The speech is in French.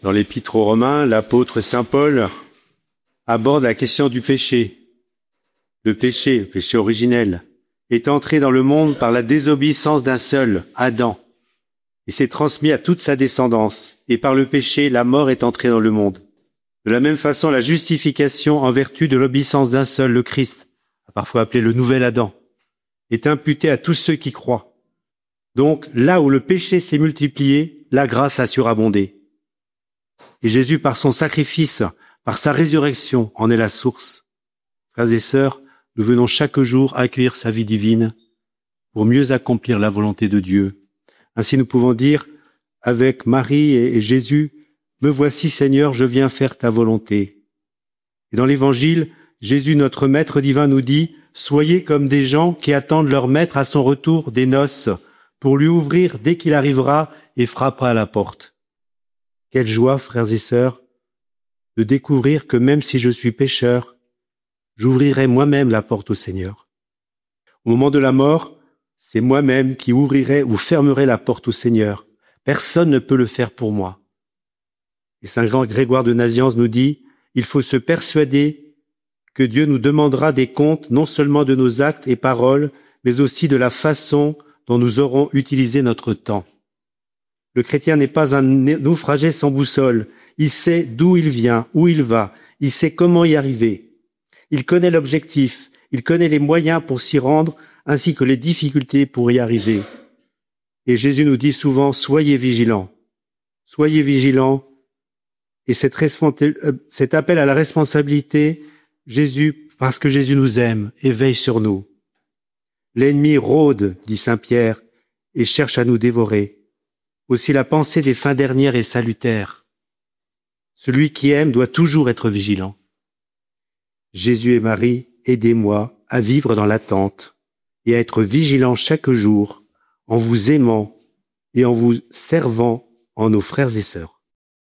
Dans l'Épître aux Romains, l'apôtre saint Paul aborde la question du péché. Le péché originel, est entré dans le monde par la désobéissance d'un seul, Adam, et s'est transmis à toute sa descendance. Et par le péché, la mort est entrée dans le monde. De la même façon, la justification en vertu de l'obéissance d'un seul, le Christ, parfois appelé le nouvel Adam, est imputée à tous ceux qui croient. Donc, là où le péché s'est multiplié, la grâce a surabondé. Et Jésus, par son sacrifice, par sa résurrection, en est la source. Frères et sœurs, nous venons chaque jour accueillir sa vie divine pour mieux accomplir la volonté de Dieu. Ainsi, nous pouvons dire, avec Marie et Jésus, « Me voici, Seigneur, je viens faire ta volonté. » Et dans l'Évangile, Jésus, notre Maître divin, nous dit « Soyez comme des gens qui attendent leur Maître à son retour des noces pour lui ouvrir dès qu'il arrivera et frappera à la porte. » Quelle joie, frères et sœurs, de découvrir que même si je suis pécheur, j'ouvrirai moi-même la porte au Seigneur. Au moment de la mort, c'est moi-même qui ouvrirai ou fermerai la porte au Seigneur. Personne ne peut le faire pour moi. Et Saint Jean Grégoire de Nazianze nous dit, il faut se persuader que Dieu nous demandera des comptes non seulement de nos actes et paroles, mais aussi de la façon dont nous aurons utilisé notre temps. Le chrétien n'est pas un naufragé sans boussole. Il sait d'où il vient, où il va. Il sait comment y arriver. Il connaît l'objectif. Il connaît les moyens pour s'y rendre, ainsi que les difficultés pour y arriver. Et Jésus nous dit souvent, soyez vigilants. Soyez vigilants. Et cet appel à la responsabilité, parce que Jésus nous aime et veille sur nous. L'ennemi rôde, dit saint Pierre, et cherche à nous dévorer. Aussi la pensée des fins dernières est salutaire. Celui qui aime doit toujours être vigilant. Jésus et Marie, aidez-moi à vivre dans l'attente et à être vigilant chaque jour en vous aimant et en vous servant en nos frères et sœurs.